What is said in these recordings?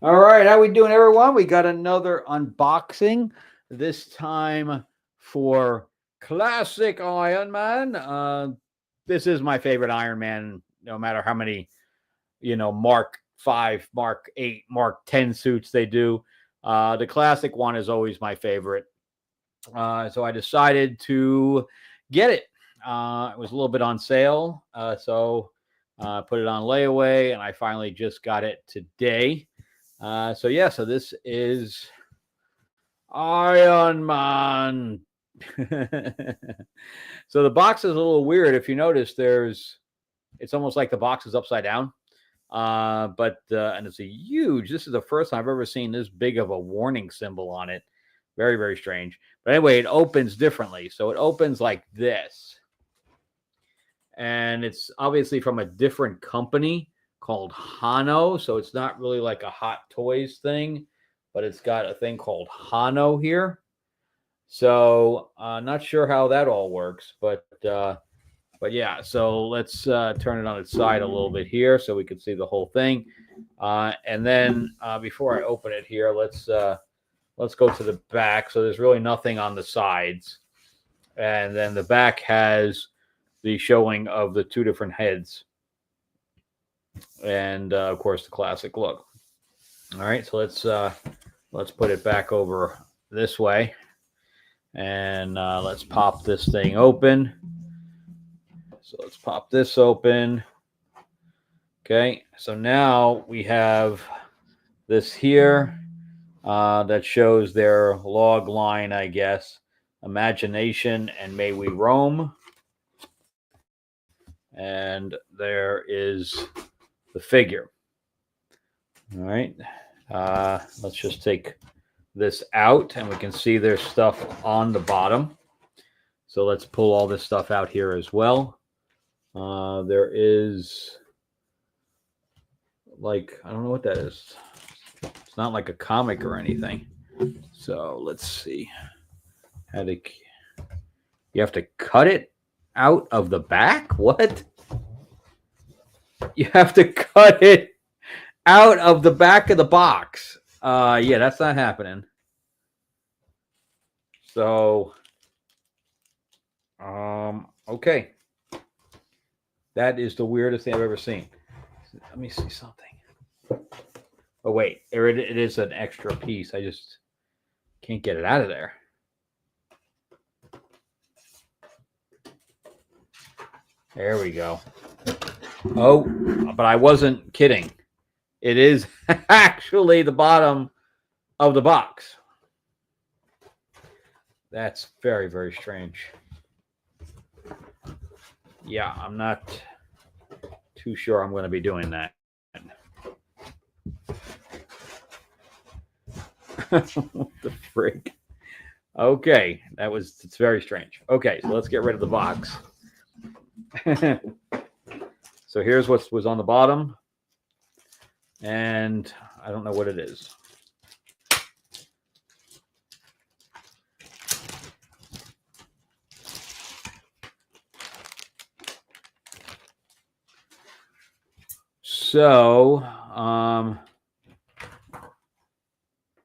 All right, how we doing, everyone? We got another unboxing. This time for classic Iron Man. This is my favorite Iron Man. No matter how many, Mark 5, Mark 8, Mark 10 suits they do, the classic one is always my favorite. So I decided to get it. It was a little bit on sale, so put it on layaway, and I finally just got it today. So this is Iron Man. So the box is a little weird. If you notice, it's almost like the box is upside down. And it's a huge. This is the first time I've ever seen this big of a warning symbol on it. Very, very strange. But anyway, it opens differently. So it opens like this. And it's obviously from a different company called Hano. So it's not really like a Hot Toys thing, but it's got a thing called Hano here. So not sure how that all works, but yeah. So let's turn it on its side a little bit here so we can see the whole thing. And then before I open it here, let's go to the back. So there's really nothing on the sides, and then the back has the showing of the two different heads, and of course the classic look. All right, so let's put it back over this way, and let's pop this thing open. So let's pop this open. Okay, so now we have this here that shows their log line, I guess. Imagination and May We Roam. And there is the figure. All right. Let's just take this out, and we can see there's stuff on the bottom. So let's pull all this stuff out here as well. There is, like, I don't know what that is. It's not like a comic or anything. So let's see. You have to cut it out of the back? What? You have to cut it out of the back of the box. Yeah, that's not happening. So, okay. That is the weirdest thing I've ever seen. Let me see something. Oh, wait. It is an extra piece. I just can't get it out of there. There we go. Oh, but I wasn't kidding. It is actually the bottom of the box. That's very, very strange. Yeah, I'm not too sure I'm going to be doing that. What the frig? Okay, it's very strange. Okay, so let's get rid of the box. So here's what was on the bottom, and I don't know what it is. So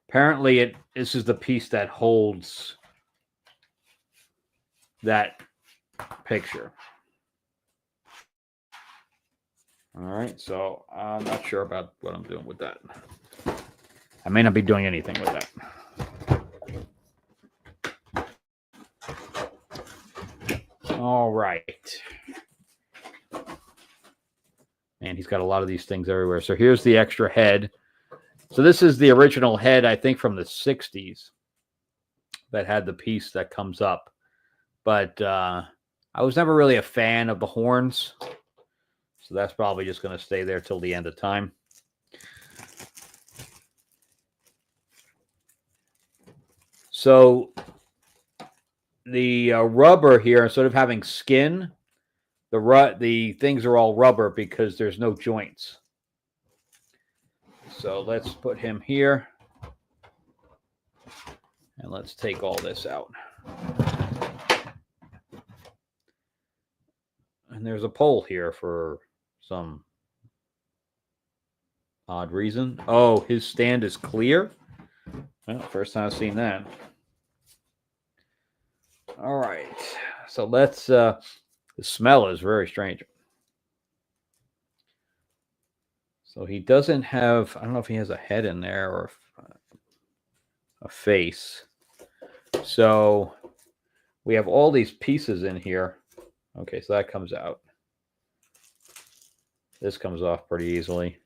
apparently this is the piece that holds that picture. All right, so I'm not sure about what I'm doing with that. I may not be doing anything with that. All right. Man, he's got a lot of these things everywhere. So here's the extra head. So this is the original head, I think, from the 60s that had the piece that comes up. But I was never really a fan of the horns. So that's probably just going to stay there till the end of time. So the rubber here, instead of having skin, the things are all rubber because there's no joints. So let's put him here. And let's take all this out. And there's a pole here for some Odd reason. Oh, his stand is clear? Well, first time I've seen that. All right. So let's, the smell is very strange. So he doesn't have, I don't know if he has a head in there or a face. So we have all these pieces in here. Okay, so that comes out. This comes off pretty easily.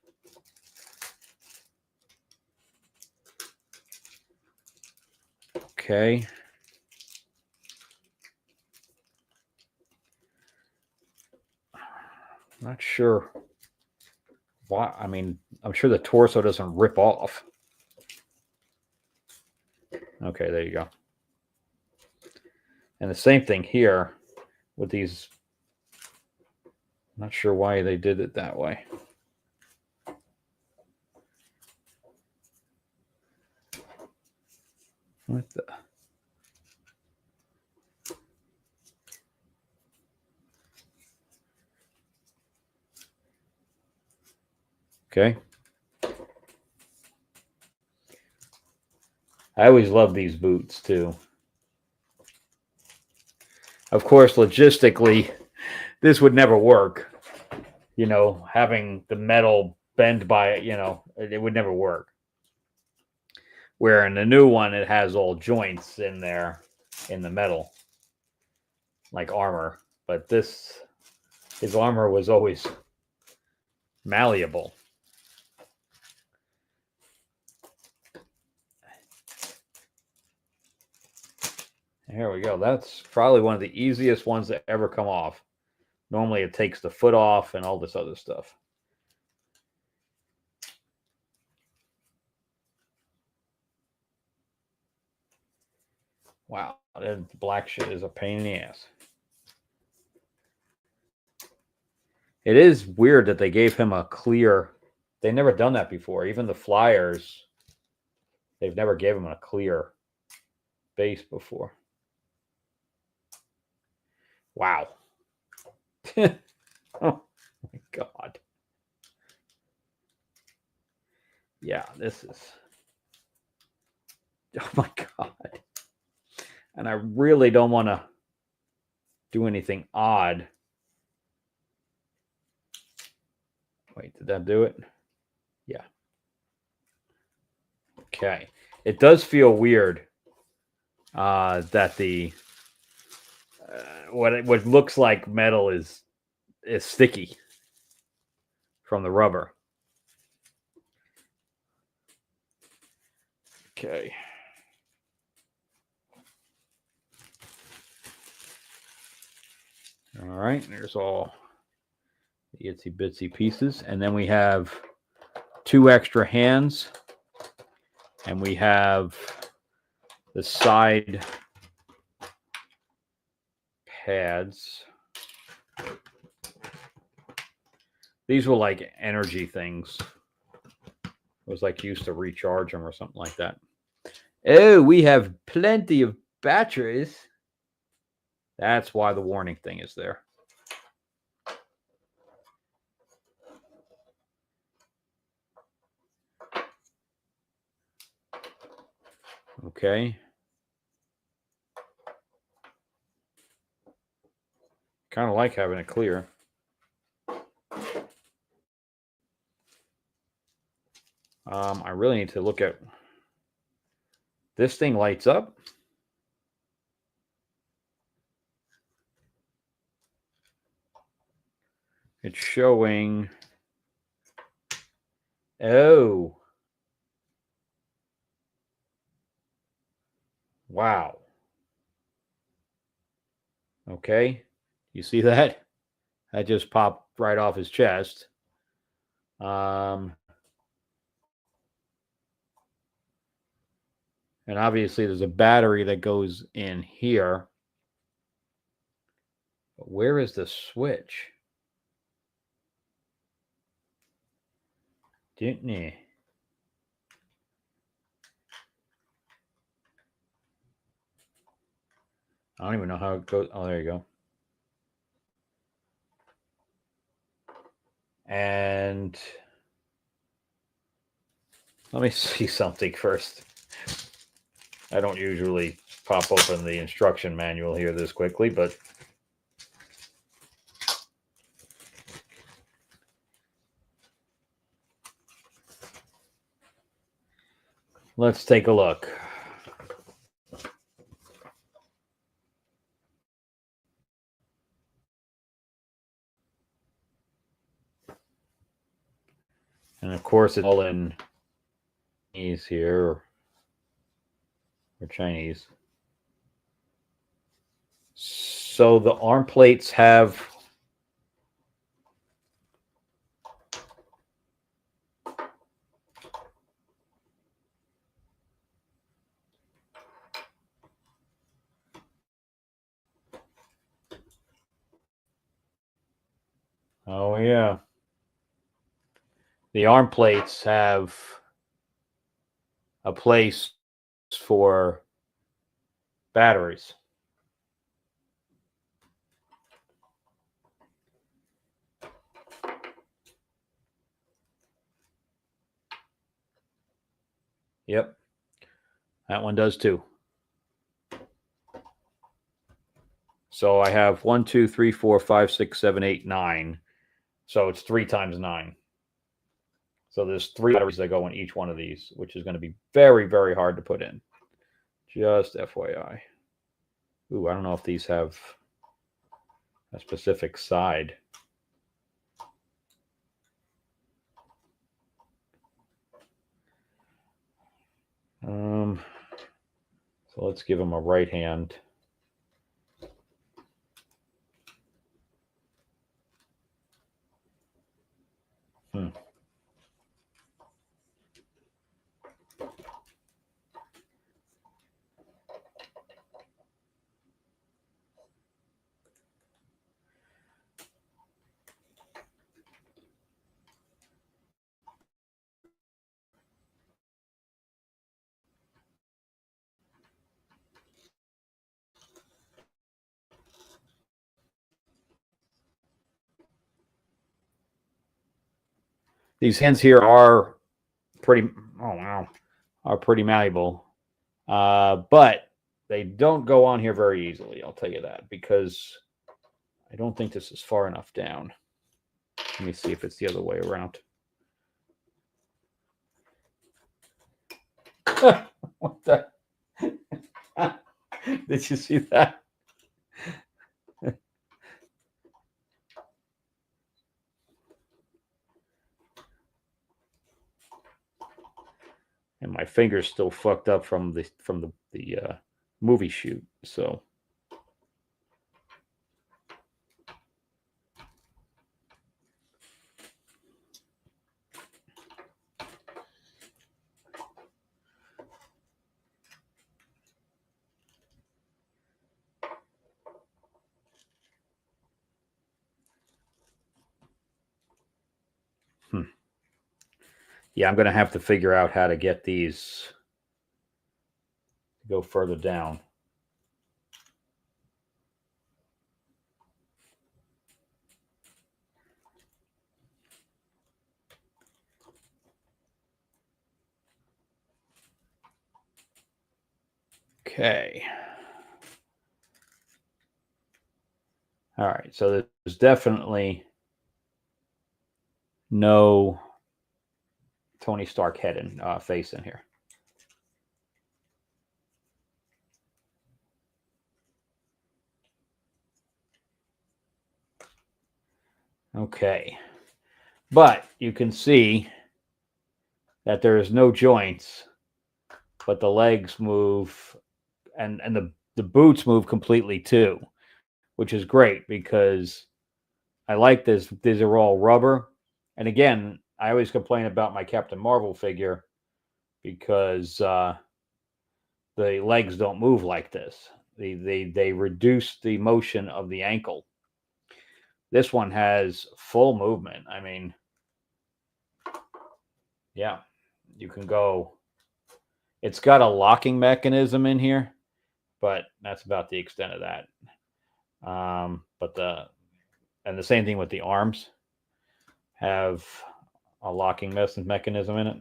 Okay. Not sure why. I mean, I'm sure the torso doesn't rip off. Okay, there you go. And the same thing here with these. Not sure why they did it that way. What the? Okay. I always love these boots too. Of course, logistically, this would never work. You know, having the metal bend by it, you know, it would never work. Where in the new one, it has all joints in there in the metal, like armor. But this, his armor was always malleable. Here we go. That's probably one of the easiest ones that ever come off. Normally it takes the foot off and all this other stuff. Wow, that black shit is a pain in the ass. It is weird that they gave him a clear. They've never done that before. Even the Flyers, they've never gave him a clear base before. Wow. Oh my God. Yeah, this is. Oh my God. And I really don't want to do anything odd. Wait, did that do it? Yeah. Okay. It does feel weird that the what looks like metal is sticky from the rubber. Okay. All right. There's all the itsy bitsy pieces, and then we have 2 extra hands, and we have the side pads. These were like energy things. It was like used to recharge them or something like that. Oh, we have plenty of batteries. That's why the warning thing is there. Okay. Kind of like having it clear. I really need to look at this thing. Lights up. It's showing. Oh. Wow. Okay. You see that? That just popped right off his chest. And obviously there's a battery that goes in here. But where is the switch? Downey. I don't even know how it goes. Oh, there you go. And Let me see something first. I don't usually pop open the instruction manual here this quickly, but let's take a look. And of course, it's all in Chinese here, or Chinese. So the arm plates have oh yeah. The arm plates have a place for batteries. Yep. That one does too. So I have 1, 2, 3, 4, 5, 6, 7, 8, 9. So it's 3 times 9. So there's 3 batteries that go in each one of these, which is going to be very, very hard to put in. Just FYI. Ooh, I don't know if these have a specific side. So let's give them a right hand. These hands here are pretty, oh wow, are pretty malleable. But they don't go on here very easily, I'll tell you that, because I don't think this is far enough down. Let me see if it's the other way around. What the? Did you see that? And my finger's still fucked up from the movie shoot. So yeah, I'm going to have to figure out how to get these to go further down. Okay. All right. So there's definitely no Tony Stark head and face in here. Okay. But you can see that there is no joints, but the legs move and the boots move completely too, which is great because I like this. These are all rubber. And again, I always complain about my Captain Marvel figure because the legs don't move like this. They reduce the motion of the ankle. This one has full movement. I mean, yeah, you can go. It's got a locking mechanism in here, but that's about the extent of that. But the same thing with the arms have a locking mechanism in it.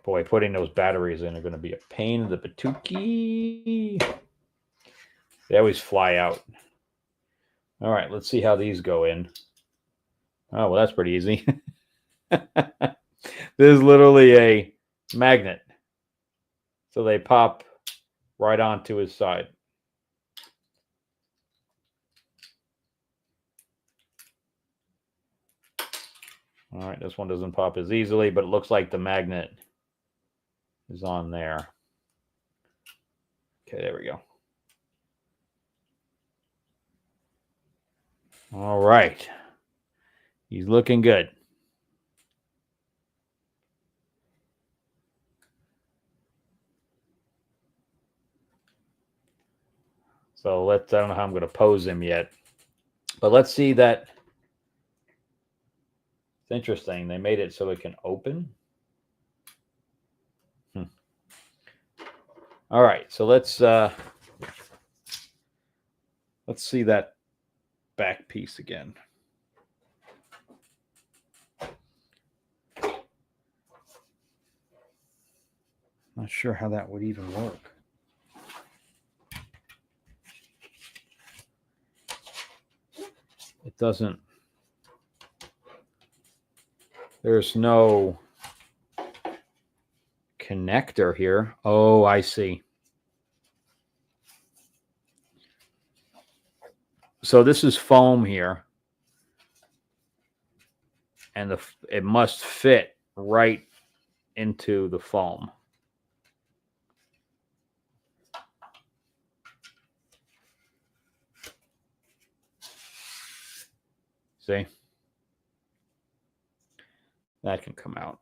Boy, putting those batteries in are going to be a pain in the patookie. They always fly out. All right, let's see how these go in. Oh, well, that's pretty easy. This is literally a magnet. So they pop right onto his side. All right, this one doesn't pop as easily, but it looks like the magnet is on there. Okay, there we go. All right. He's looking good. So I don't know how I'm going to pose him yet, but let's see that. It's interesting. They made it so it can open. All right, so let's see that back piece again. Not sure how that would even work. It doesn't. There's no connector here. Oh, I see. So this is foam here, and it must fit right into the foam. See? That can come out.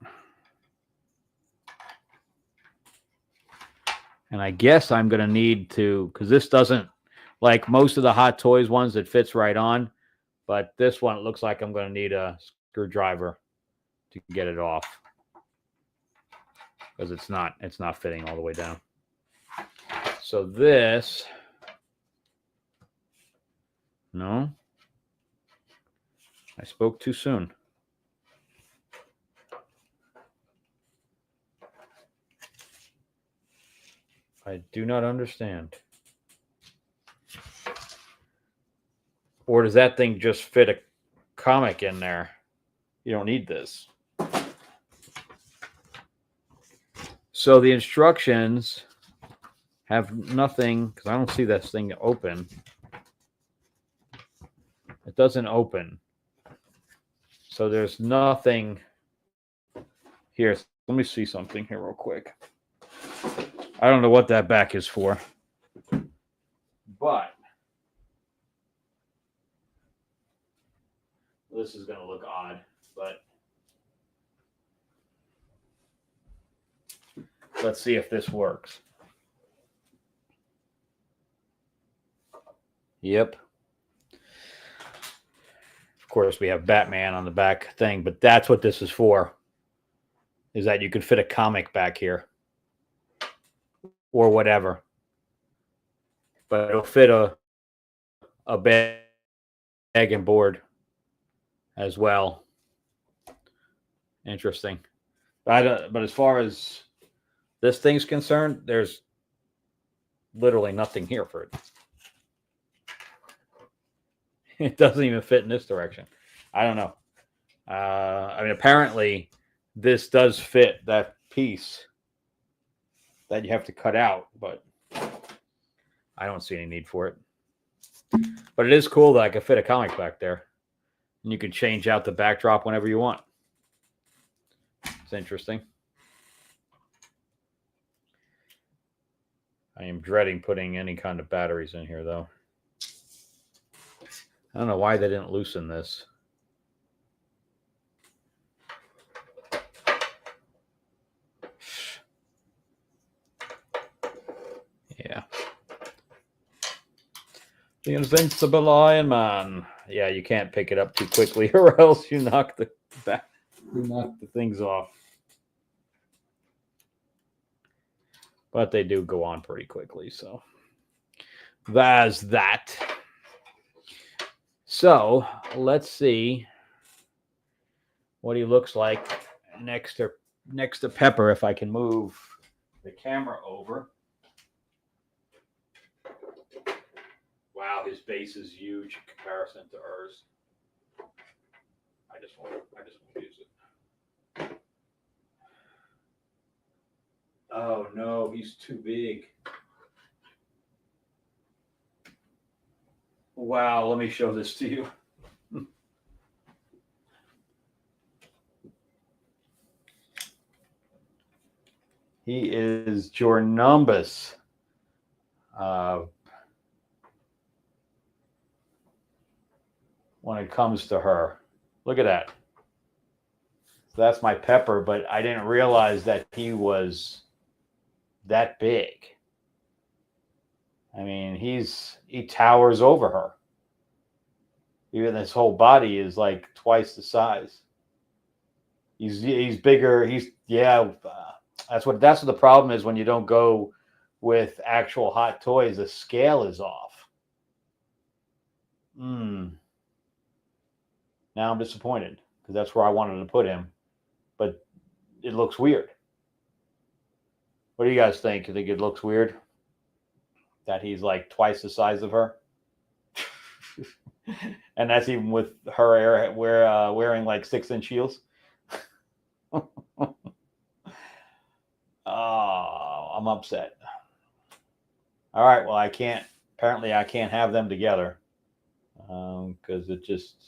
And I guess I'm going to need to, because this doesn't, like most of the Hot Toys ones, it fits right on. But this one, it looks like I'm going to need a screwdriver to get it off. Because it's not fitting all the way down. So this, no, I spoke too soon. I do not understand. Or does that thing just fit a comic in there? You don't need this. So the instructions have nothing, because I don't see this thing open. It doesn't open. So there's nothing here. Let me see something here real quick. I don't know what that back is for. But this is going to look odd, but let's see if this works. Yep. Of course, we have Batman on the back thing, but that's what this is for, is that you can fit a comic back here or whatever. But it'll fit a bag and board as well. Interesting. But as far as this thing's concerned, there's literally nothing here for it. It doesn't even fit in this direction. I don't know. I mean, apparently this does fit that piece that you have to cut out, but I don't see any need for it. But it is cool that I can fit a comic back there. And you can change out the backdrop whenever you want. It's interesting. I am dreading putting any kind of batteries in here, though. I don't know why they didn't loosen this. Yeah. The Invincible Iron Man. Yeah, you can't pick it up too quickly or else you knock the things off. But they do go on pretty quickly, so that's that. So let's see what he looks like next to next to Pepper if I can move the camera over. Wow, his base is huge in comparison to hers. I just won't use it. Oh no, he's too big. Wow, let me show this to you. He is Jornumbus. When it comes to her. Look at that. So that's my Pepper, but I didn't realize that he was that big. I mean, he towers over her. Even his whole body is like twice the size. He's bigger. That's what the problem is when you don't go with actual hot toys. The scale is off. Now I'm disappointed because that's where I wanted to put him, but it looks weird. What do you guys think? You think it looks weird that he's like twice the size of her? And that's even with her wearing like 6-inch heels. Oh, I'm upset. All right, well, apparently I can't have them together because it's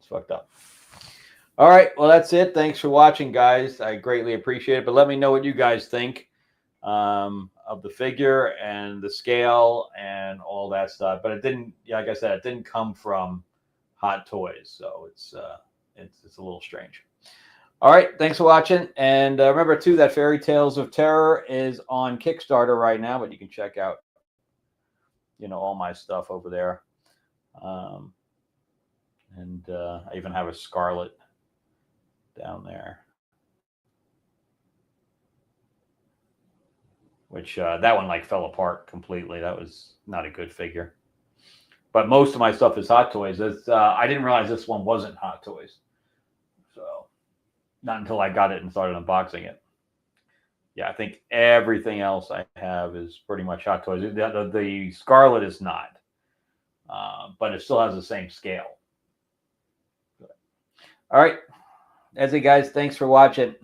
fucked up. All right, well, that's it. Thanks for watching, guys. I greatly appreciate it, but let me know what you guys think of the figure and the scale and all that stuff. But it didn't, like I said, it didn't come from Hot Toys, so it's a little strange. All right, thanks for watching, and remember too that Fairy Tales of Terror is on Kickstarter right now, but you can check out, all my stuff over there, and I even have a Scarlet down there, which that one like fell apart completely. That was not a good figure. But most of my stuff is Hot Toys. I didn't realize this one wasn't Hot Toys, so not until I got it and started unboxing it. Yeah, I think everything else I have is pretty much Hot Toys. The Scarlet is not, but it still has the same scale. All right, that's it, guys. Thanks for watching.